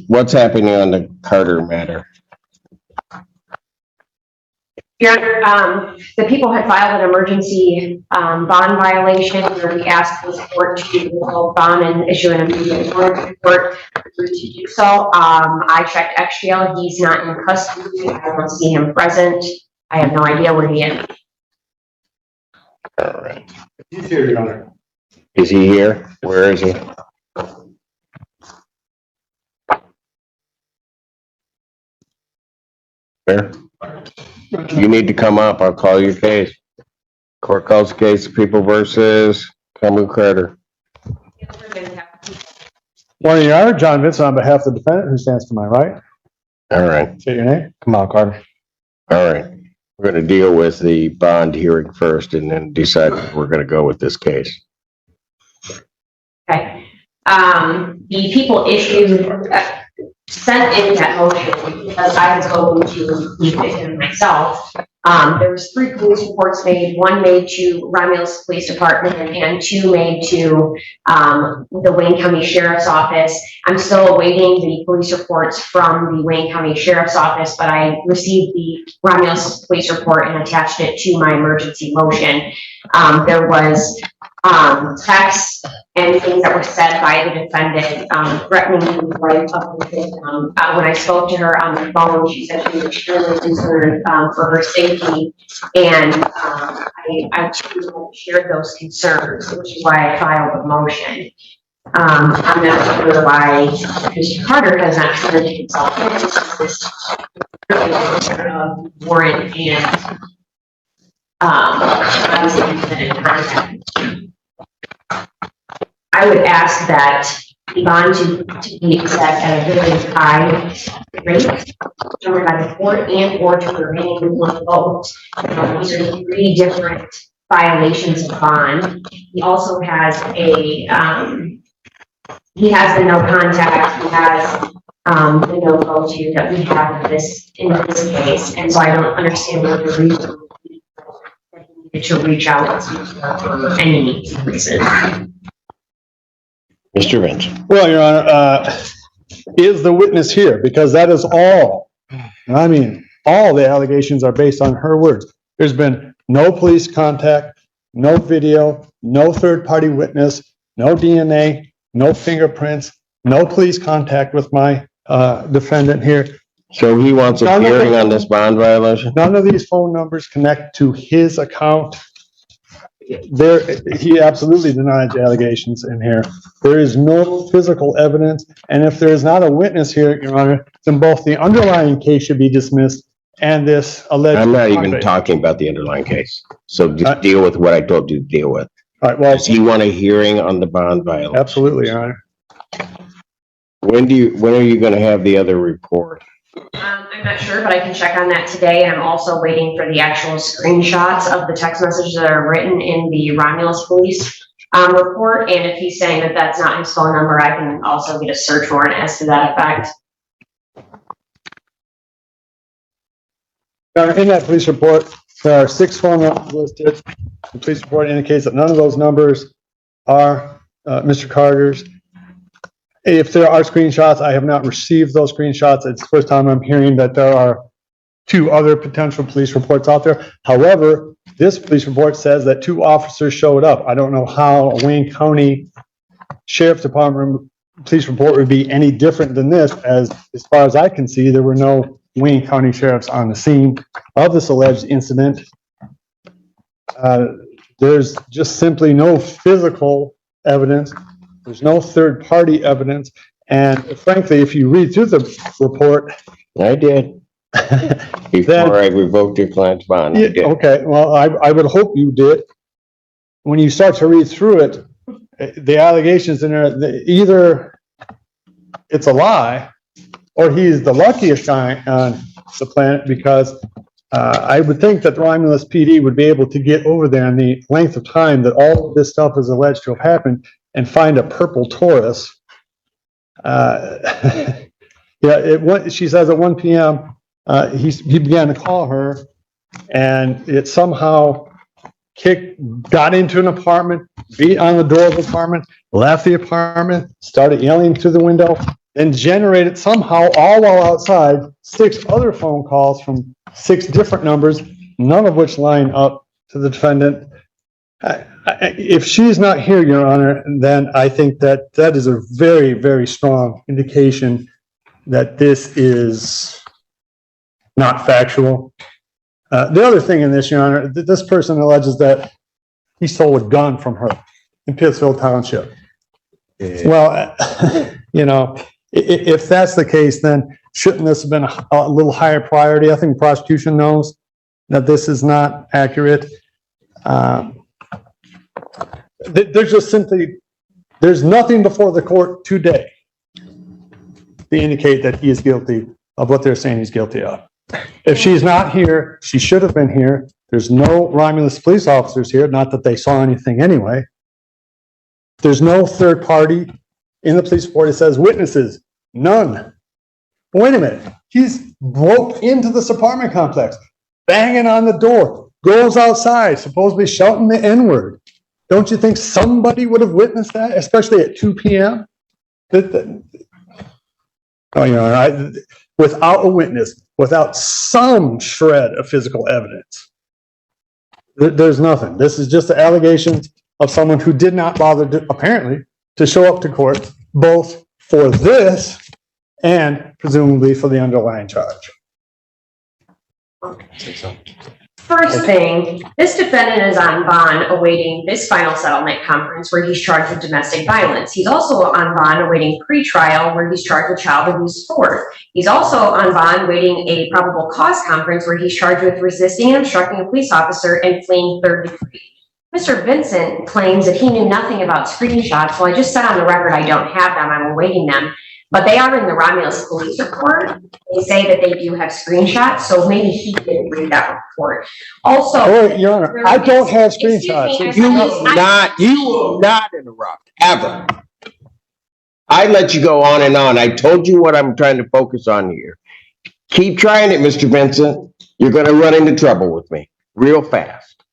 What's happening on the Carter matter? Your Honor, the people had filed an emergency bond violation where we asked the court to hold bond and issue an immediate warrant report to do so. I checked XGL. He's not in custody. I don't see him present. I have no idea where he is. All right. He's here, Your Honor. Is he here? Where is he? Where? You need to come up. I'll call your case. Court calls the case of People versus Cameron Carter. Morning, Your Honor. John Vincent on behalf of the defendant, who stands to my right. All right. Say your name. Come on, Carter. All right. We're going to deal with the bond hearing first and then decide if we're going to go with this case. Okay. The people sent in that motion because I was going to meet with him myself. There was 3 police reports made, 1 made to Romulus Police Department and 2 made to the Wayne County Sheriff's Office. I'm still awaiting the police reports from the Wayne County Sheriff's Office, but I received the Romulus Police report and attached it to my emergency motion. There was texts and things that were said by the defendant threatening the life of the victim. When I spoke to her on the phone, she said she was extremely concerned for her safety, and I shared those concerns, which is why I filed the motion. I'm not sure why Mr. Carter has not turned himself in this warrant and I would ask that the bond to be set at a very high rate, determined by the court and or to remain in one vote. These are 3 different violations of bond. He also has he has the no contact, he has the no go to that we have in this case, and so I don't understand what the reason to reach out for any reason. Mr. Vincent. Well, Your Honor, is the witness here? Because that is all, and I mean, all the allegations are based on her words. There's been no police contact, no video, no third-party witness, no DNA, no fingerprints, no police contact with my defendant here. So he wants a hearing on this bond violation? None of these phone numbers connect to his account. He absolutely denies the allegations in here. There is no physical evidence, and if there is not a witness here, Your Honor, then both the underlying case should be dismissed and this alleged. I'm not even talking about the underlying case. So just deal with what I told you to deal with. All right, well, Does he want a hearing on the bond violation? absolutely, Your Honor. When are you going to have the other report? I'm not sure, but I can check on that today. And I'm also waiting for the actual screenshots of the text messages that are written in the Romulus Police report. And if he's saying that that's not his phone number, I can also get a search warrant as to that effect. Now, in that police report, there are 6 phone numbers listed. The police report indicates that none of those numbers are Mr. Carter's. If there are screenshots, I have not received those screenshots. It's the first time I'm hearing that there are 2 other potential police reports out there. However, this police report says that 2 officers showed up. I don't know how a Wayne County Sheriff's Department police report would be any different than this, as far as I can see, there were no Wayne County sheriffs on the scene of this alleged incident. There's just simply no physical evidence. There's no third-party evidence, and frankly, if you read through the report, I did. Before I revoked your client's bond. Yeah, okay, well, I would hope you did. When you start to read through it, the allegations in there, either it's a lie, or he's the luckiest guy on the planet, because I would think that the Romulus PD would be able to get over there in the length of time that all of this stuff is alleged to have happened and find a purple Taurus. She says at 1 p.m., he began to call her, and it somehow got into an apartment, beat on the door of the apartment, left the apartment, started yelling through the window. then generated somehow, all while outside, 6 other phone calls from 6 different numbers, none of which line up to the defendant. If she's not here, Your Honor, then I think that that is a very, very strong indication that this is not factual. The other thing in this, Your Honor, this person alleges that he stole a gun from her in Pittsfield Township. Well, you know, if that's the case, then shouldn't this have been a little higher priority? I think the prosecution knows that this is not accurate. There's just simply, there's nothing before the court today to indicate that he is guilty of what they're saying he's guilty of. If she's not here, she should have been here. There's no Romulus police officers here, not that they saw anything anyway. There's no third party in the police report that says witnesses, none. Wait a minute, he's broke into this apartment complex, banging on the door, goes outside, supposedly shouting the N-word. Don't you think somebody would have witnessed that, especially at 2 p.m.? Oh, you know, without a witness, without some shred of physical evidence, there's nothing. This is just the allegations of someone who did not bother, apparently, to show up to court, both for this and presumably for the underlying charge. First thing, this defendant is on bond awaiting this final settlement conference where he's charged with domestic violence. He's also on bond awaiting pretrial where he's charged with child abuse forward. He's also on bond awaiting a probable cause conference where he's charged with resisting and obstructing a police officer and fleeing third degree. Mr. Vincent claims that he knew nothing about screenshots. Well, I just said on the record I don't have them. I'm awaiting them. But they are in the Romulus police report. They say that they do have screenshots, so maybe he didn't read that report. Also, Oh, Your Honor, I don't have screenshots. You will not interrupt, ever. I let you go on and on. I told you what I'm trying to focus on here. Keep trying it, Mr. Vincent. You're gonna run into trouble with me real fast.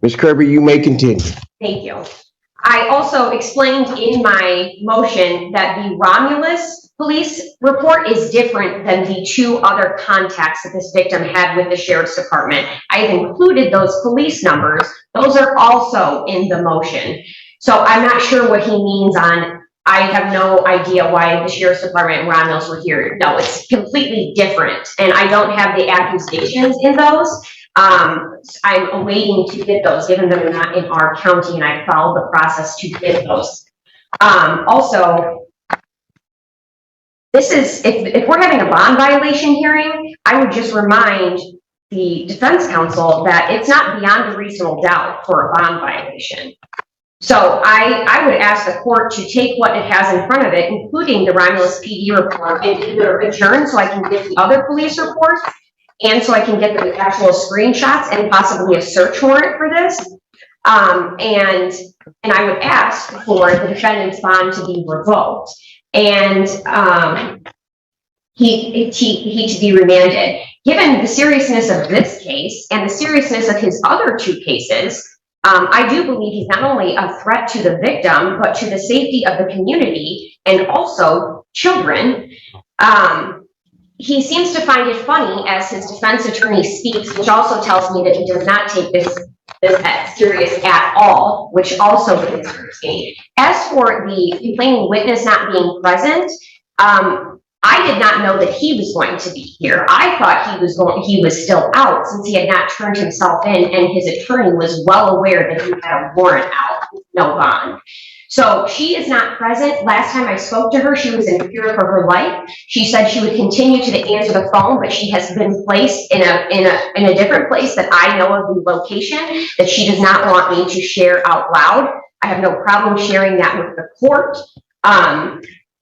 Ms. Kirby, you may continue. thank you. I also explained in my motion that the Romulus police report is different than the 2 other contacts that this victim had with the sheriff's department. I've included those police numbers. Those are also in the motion. So I'm not sure what he means on, I have no idea why the sheriff's department and Romulus were here. No, it's completely different. And I don't have the accusations in those. I'm awaiting to get those, given that they're not in our county, and I followed the process to get those. Also, this is, if we're having a bond violation hearing, I would just remind the defense counsel that it's not beyond a reasonable doubt for a bond violation. So I would ask the court to take what it has in front of it, including the Romulus PD report, and either adjourn so I can get the other police reports, and so I can get the actual screenshots and possibly a search warrant for this. And I would ask for the defendant's bond to be revoked and he to be remanded. Given the seriousness of this case and the seriousness of his other 2 cases, I do believe he's not only a threat to the victim, but to the safety of the community and also children. He seems to find it funny as his defense attorney speaks, which also tells me that he does not take this as serious at all, which also concerns me. As for the complaining witness not being present, I did not know that he was going to be here. I thought he was still out since he had not turned himself in, and his attorney was well aware that he had a warrant out, no bond. So she is not present. Last time I spoke to her, she was in fear for her life. She said she would continue to answer the phone, but she has been placed in a different place that I know of the location that she does not want me to share out loud. I have no problem sharing that with the court,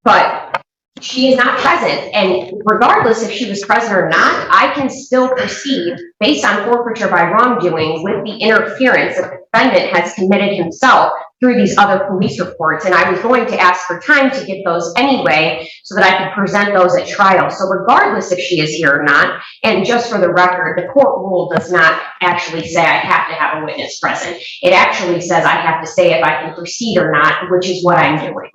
but she is not present. And regardless if she was present or not, I can still proceed based on forfeiture by wrongdoing with the interference that the defendant has committed himself through these other police reports. And I was going to ask for time to get those anyway so that I could present those at trial. So regardless if she is here or not, and just for the record, the court rule does not actually say I have to have a witness present. It actually says I have to say if I can proceed or not, which is what I'm doing.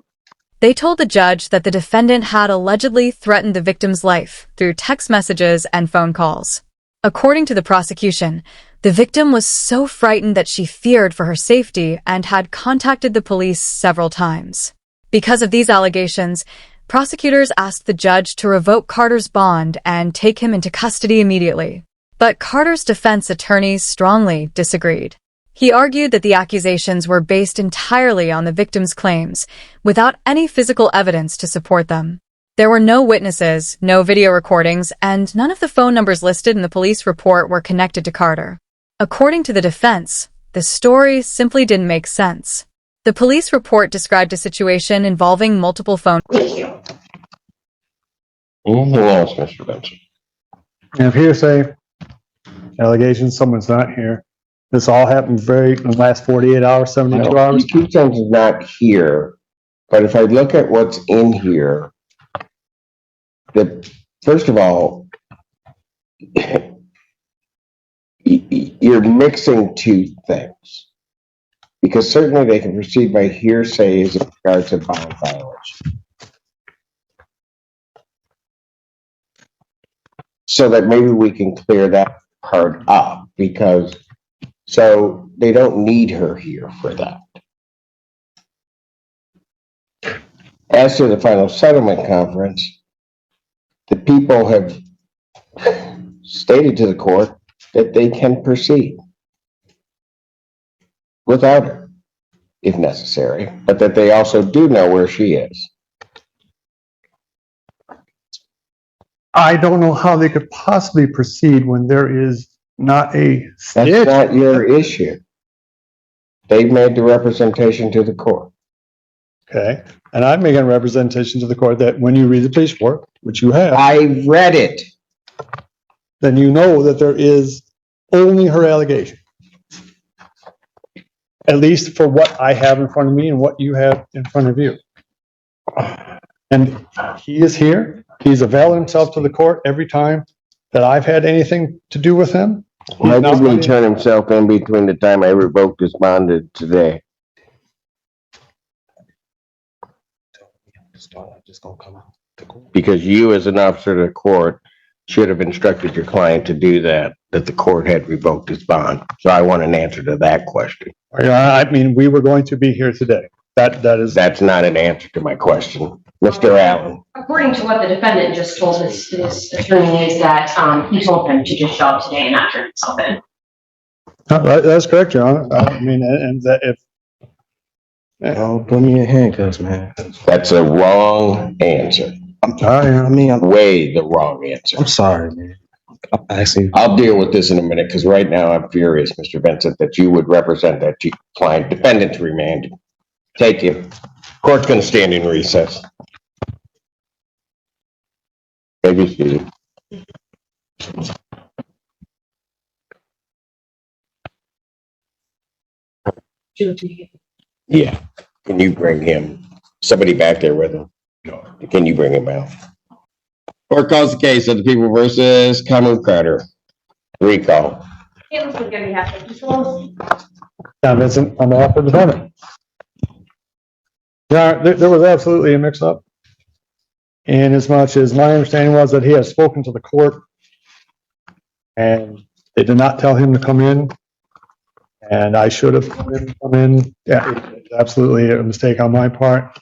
They told the judge that the defendant had allegedly threatened the victim's life through text messages and phone calls. According to the prosecution, the victim was so frightened that she feared for her safety and had contacted the police several times. Because of these allegations, prosecutors asked the judge to revoke Carter's bond and take him into custody immediately. But Carter's defense attorneys strongly disagreed. He argued that the accusations were based entirely on the victim's claims, without any physical evidence to support them. There were no witnesses, no video recordings, and none of the phone numbers listed in the police report were connected to Carter. According to the defense, the story simply didn't make sense. The police report described a situation involving multiple phone. Thank you. Anything else, Mr. Benson? And if hearsay allegations, someone's not here. This all happened in the last 48 hours, 72 hours. Keith Johnson's not here, but if I look at what's in here, first of all, you're mixing two things. Because certainly they can proceed by hearsay as regards to bond violation. So that maybe we can clear that part up, because so they don't need her here for that. As to the final settlement conference, the people have stated to the court that they can proceed without her, if necessary, but that they also do know where she is. I don't know how they could possibly proceed when there is not a That's stitch. not your issue. They've made the representation to the court. Okay, and I'm making a representation to the court that when you read the police report, which you have, I read it. then you know that there is only her allegation. At least for what I have in front of me and what you have in front of you. And he is here. He's availed himself to the court every time that I've had anything to do with him. Why didn't he turn himself in between the time I revoked his bond and today? Because you, as an officer of the court, should have instructed your client to do that the court had revoked his bond. So I want an answer to that question. I mean, we were going to be here today. That's not an answer to my question. Mr. Allen. According to what the defendant just told his attorney is that, he told him to just show up today and not turn himself in. That's correct, Your Honor. I mean, and that if. Oh, put me in handcuffs, man. That's a wrong answer. I'm sorry. I'm Way the wrong answer. I'm sorry, man. Actually, I'll deal with this in a minute, because right now I'm furious, Mr. Vincent, that you would represent that client. Defendant remanded. Take you. Court's gonna stand in recess. Maybe seated. Yeah. Can you bring him? Somebody back there with him? Can you bring him out? Court calls the case of the people versus Cameron Carter. Recall. It was gonna be half of control. Now, Vincent, on behalf of the defendant. Yeah, there was absolutely a mix-up. And as much as my understanding was that he had spoken to the court and they did not tell him to come in, and I should have come in. Yeah, it's absolutely a mistake on my part.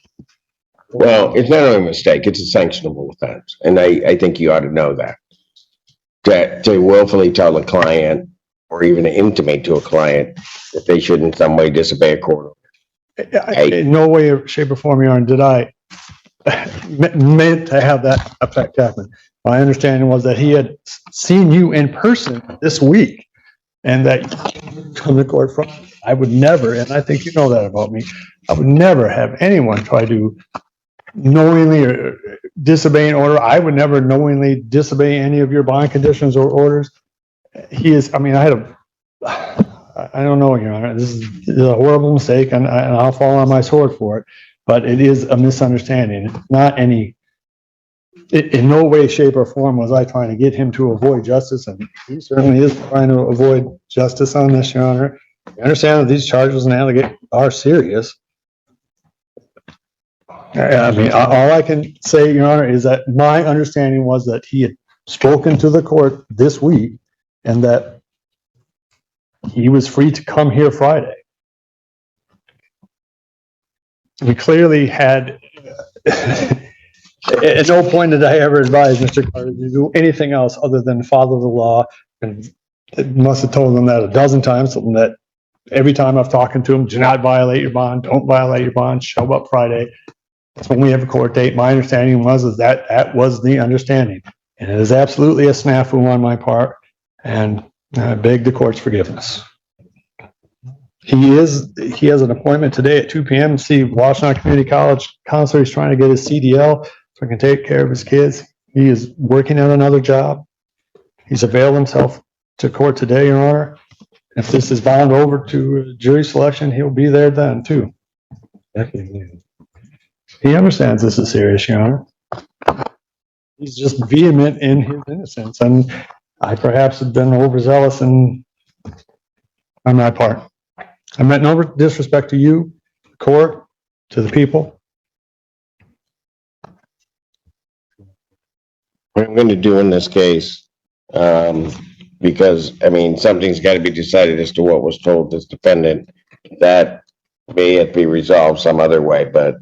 Well, it's not only a mistake, it's a sanctionable offense. And I think you ought to know that. To willfully tell a client or even intimate to a client that they should in some way disobey a court order. In no way, shape, or form, Your Honor, did I meant to have that effect happen. My understanding was that he had seen you in person this week and that you come to court from. I would never, and I think you know that about me, I would never have anyone try to knowingly or disobey an order. I would never knowingly disobey any of your bond conditions or orders. He is, I mean, I don't know, Your Honor, this is a horrible mistake and I'll fall on my sword for it, but it is a misunderstanding. It's not any, in no way, shape, or form was I trying to get him to avoid justice, and he certainly is trying to avoid justice on this, Your Honor. I understand that these charges and allegations are serious. I mean, all I can say, Your Honor, is that my understanding was that he had spoken to the court this week and that he was free to come here Friday. We clearly had, at no point did I ever advise Mr. Carter to do anything else other than follow the law. And it must have told him that a dozen times, something that every time I've talked to him, do not violate your bond, don't violate your bond, show up Friday. That's when we have a court date. My understanding was that was the understanding. And it is absolutely a snafu on my part. And I beg the court's forgiveness. He has an appointment today at 2 p.m. to see Washington Community College counselor. He's trying to get his CDL so he can take care of his kids. He is working on another job. He's availed himself to court today, Your Honor. If this is bound over to jury selection, he'll be there then too. He understands this is serious, Your Honor. He's just vehement in his innocence, and I perhaps have been overzealous on my part. I meant no disrespect to you, the court, to the people. What I'm going to do in this case, because, I mean, something's got to be decided as to what was told this defendant. That may have to be resolved some other way, but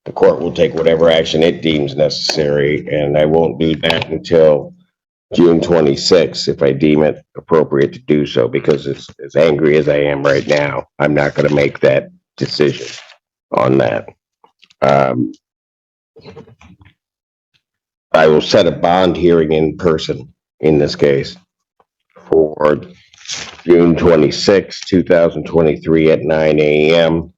the court will take whatever action it deems necessary, and I won't do that until June 26th, if I deem it appropriate to do so, because as angry as I am right now, I'm not going to make that decision on that. I will set a bond hearing in person in this case for June 26, 2023 at 9 a.m.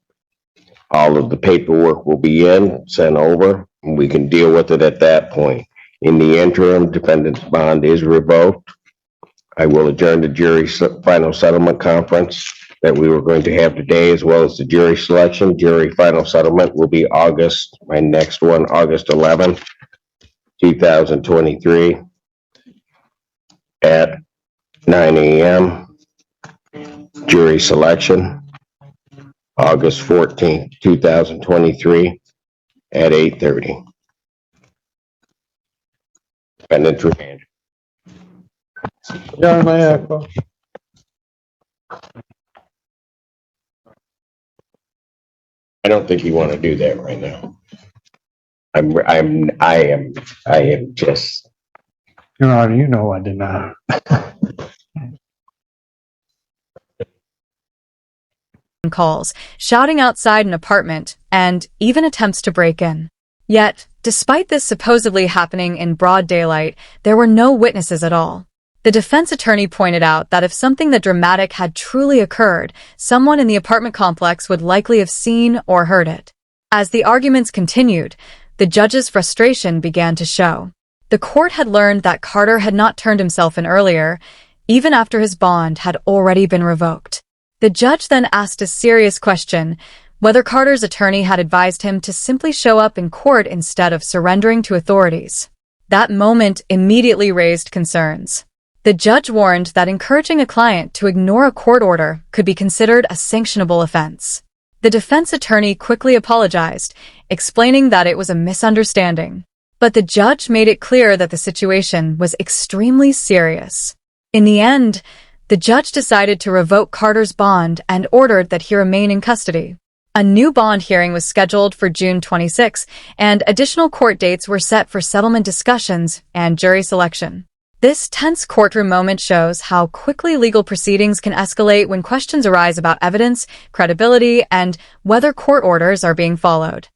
All of the paperwork will be sent over, and we can deal with it at that point. In the interim, defendant's bond is revoked. I will adjourn the jury final settlement conference that we were going to have today, as well as the jury selection. Jury final settlement will be my next one, August 11th, 2023 at 9 a.m. Jury selection, August 14th, 2023 at 8:30. Defendant's remanded. Your Honor, may I approach? I don't think you want to do that right now. I am just. Your Honor, you know I did not. Calls, shouting outside an apartment, and even attempts to break in. Yet, despite this supposedly happening in broad daylight, there were no witnesses at all. The defense attorney pointed out that if something that dramatic had truly occurred, someone in the apartment complex would likely have seen or heard it. As the arguments continued, the judge's frustration began to show. The court had learned that Carter had not turned himself in earlier, even after his bond had already been revoked. The judge then asked a serious question, whether Carter's attorney had advised him to simply show up in court instead of surrendering to authorities. That moment immediately raised concerns. The judge warned that encouraging a client to ignore a court order could be considered a sanctionable offense. The defense attorney quickly apologized, explaining that it was a misunderstanding. But the judge made it clear that the situation was extremely serious. In the end, the judge decided to revoke Carter's bond and ordered that he remain in custody. A new bond hearing was scheduled for June 26, and additional court dates were set for settlement discussions and jury selection. This tense courtroom moment shows how quickly legal proceedings can escalate when questions arise about evidence, credibility, and whether court orders are being followed.